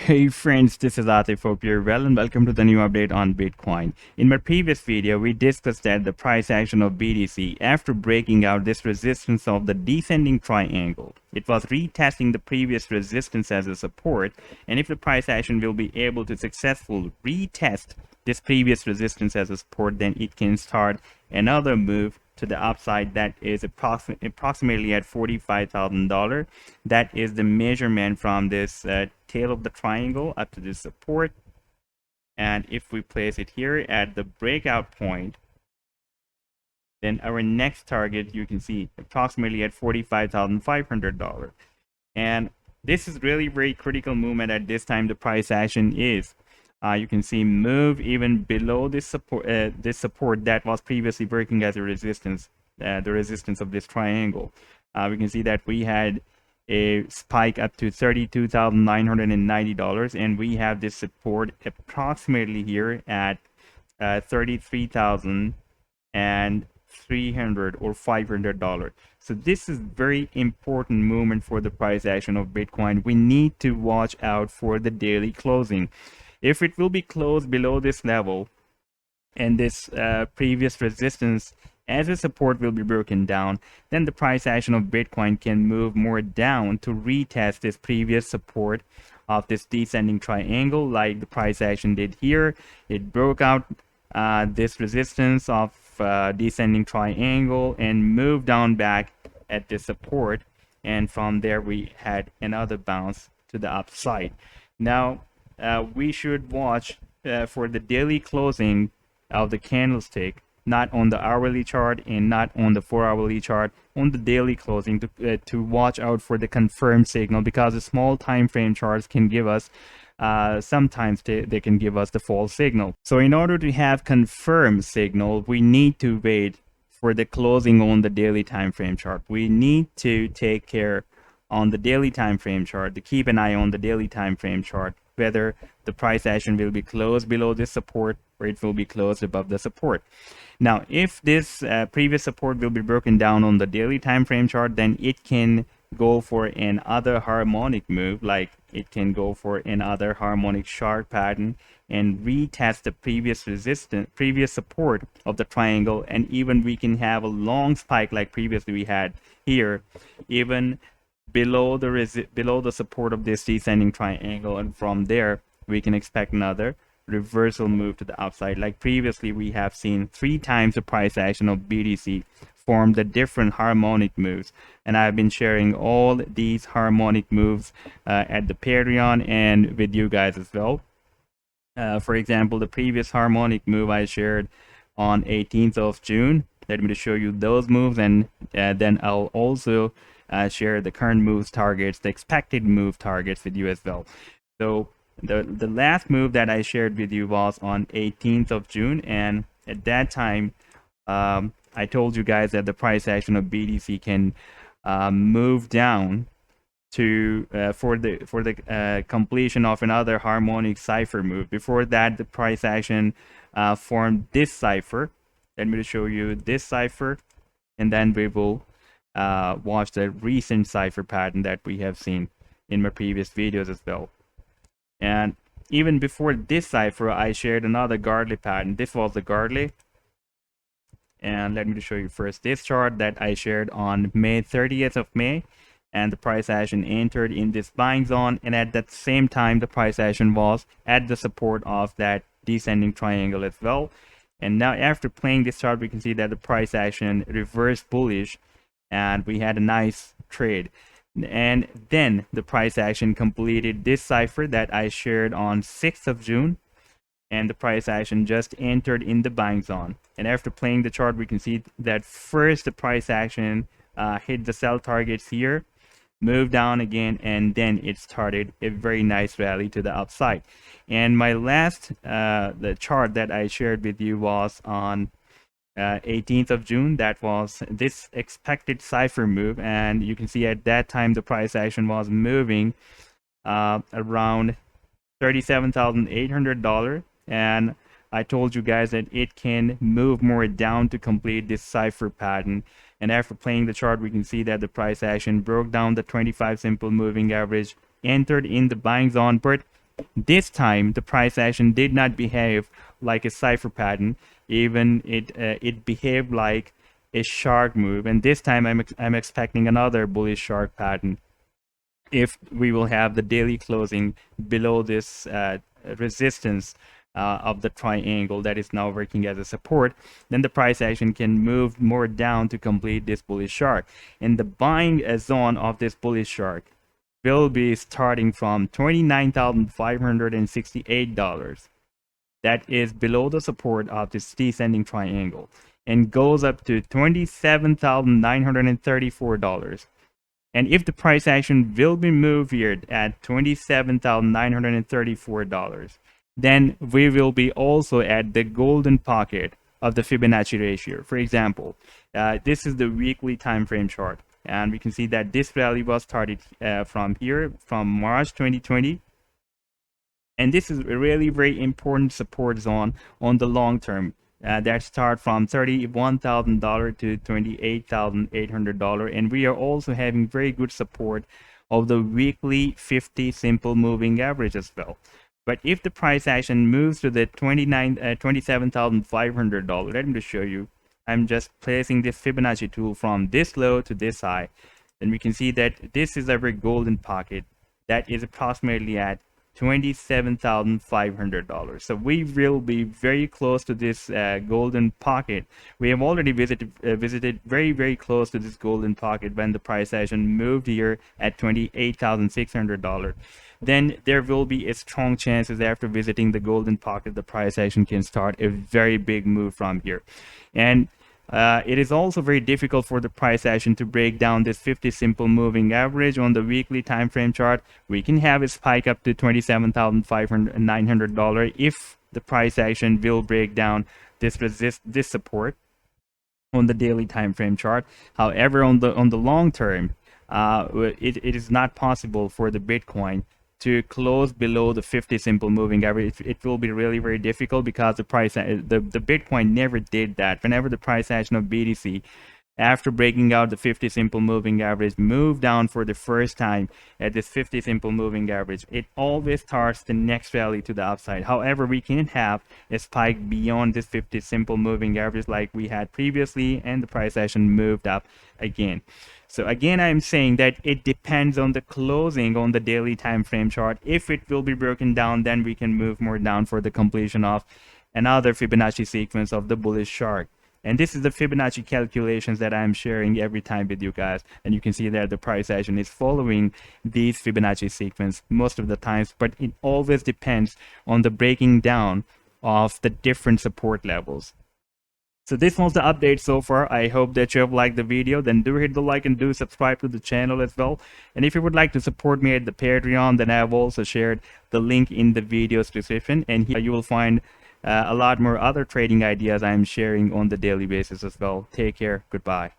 Hey friends, this is Atif. Hope you're well and welcome to the new update on Bitcoin. In my previous video, we discussed that the price action of BTC after breaking out this resistance of the descending triangle. It was retesting the previous resistance as a support, and if the price action will be able to successfully retest this previous resistance as a support, then it can start another move to the upside that is approximately at $45,000. That is the measurement from this tail of the triangle up to this support. And if we place it here at the breakout point, then our next target, you can see approximately at $45,500. And this is really very critical movement at this time the price action is. You can see move even below this support that was previously working as a resistance, the resistance of this triangle. We can see that we had a spike up to $32,990, and we have this support approximately here at $33,300 or $500. So this is very important movement for the price action of Bitcoin. We need to watch out for the daily closing. If it will be closed below this level and this previous resistance as a support will be broken down, then the price action of Bitcoin can move more down to retest this previous support of this descending triangle like the price action did here. It broke out this resistance of descending triangle and moved down back at this support, and from there we had another bounce to the upside. Now we should watch for the daily closing of the candlestick, not on the hourly chart and not on the 4-hourly chart, on the daily closing to watch out for the confirmed signal, because the small time frame charts can give us sometimes they can give us the false signal. So in order to have confirmed signal, we need to wait for the closing on the daily time frame chart. We need to take care on the daily time frame chart to keep an eye on the daily time frame chart, whether the price action will be closed below this support or it will be closed above the support. Now, if this previous support will be broken down on the daily time frame chart, then it can go for another harmonic move, like it can go for another harmonic sharp pattern and retest the previous support of the triangle, and even we can have a long spike like previously we had here, even below the support of this descending triangle, and from there we can expect another reversal move to the upside. Like previously we have seen 3 times the price action of BTC form the different harmonic moves, and I've been sharing all these harmonic moves at the Patreon and with you guys as well. For example, the previous harmonic move I shared on 18th of June. Let me show you those moves, and then I'll also share the current moves targets, the expected move targets with you as well. So the last move that I shared with you was on 18th of June, and at that time I told you guys that the price action of BTC can move down to for the completion of another harmonic cipher move. Before that, the price action formed this cipher. Let me show you this cipher, and then we will watch the recent cipher pattern that we have seen in my previous videos as well. And even before this cipher, I shared another Gartley pattern. This was the Gartley, and let me show you first this chart that I shared on May 30th of May, and the price action entered in this buying zone, and at that same time the price action was at the support of that descending triangle as well. And now after playing this chart, we can see that the price action reversed bullish, and we had a nice trade. And then the price action completed this cipher that I shared on 6th of June, and the price action just entered in the buying zone. And after playing the chart, we can see that first the price action hit the sell targets here, moved down again, and then it started a very nice rally to the upside. And my last the chart that I shared with you was on 18th of June. That was this expected cipher move, and you can see at that time the price action was moving around $37,800, and I told you guys that it can move more down to complete this cipher pattern. And after playing the chart, we can see that the price action broke down the 25 simple moving average, entered in the buying zone, but This time the price action did not behave like a cipher pattern. Even it behaved like a shark move, and this time I'm expecting another bullish shark pattern. If we will have the daily closing below this resistance of the triangle that is now working as a support, then the price action can move more down to complete this bullish shark. And the buying zone of this bullish shark will be starting from $29,568. That is below the support of this descending triangle, and goes up to $27,934. And if the price action will be moved here at $27,934, then we will be also at the golden pocket of the Fibonacci ratio. For example, this is the weekly time frame chart, and we can see that this rally was started from here, from March 2020. And this is a really very important support zone on the long term. That start from $31,000 to $28,800, and we are also having very good support of the weekly 50 simple moving average as well. But if the price action moves to the $27,500, let me just show you. I'm just placing this Fibonacci tool from this low to this high, then we can see that this is our golden pocket that is approximately at $27,500. So we will be very close to this golden pocket. We have already visited very close to this golden pocket when the price action moved here at $28,600. Then there will be a strong chances after visiting the golden pocket, the price action can start a very big move from here. And it is also very difficult for the price action to break down this 50 simple moving average on the weekly time frame chart. We can have it spike up to $27,900 if the price action will break down this support on the daily time frame chart. However, on the long term, it is not possible for the Bitcoin to close below the 50 simple moving average. It will be really very difficult because the Bitcoin never did that. Whenever the price action of BTC, after breaking out the 50 simple moving average, moved down for the first time at this 50 simple moving average, it always starts the next rally to the upside. However, we can't have a spike beyond this 50 simple moving average like we had previously, and the price action moved up again. So again, I'm saying that it depends on the closing on the daily time frame chart. If it will be broken down, then we can move more down for the completion of another Fibonacci sequence of the bullish shark. And this is the Fibonacci calculations that I'm sharing every time with you guys. And you can see that the price action is following these Fibonacci sequence most of the times, but it always depends on the breaking down of the different support levels. So this was the update so far. I hope that you have liked the video. Then do hit the like and do subscribe to the channel as well. And if you would like to support me at the Patreon, then I have also shared the link in the video's description. And here you will find a lot more other trading ideas I'm sharing on the daily basis as well. Take care. Goodbye.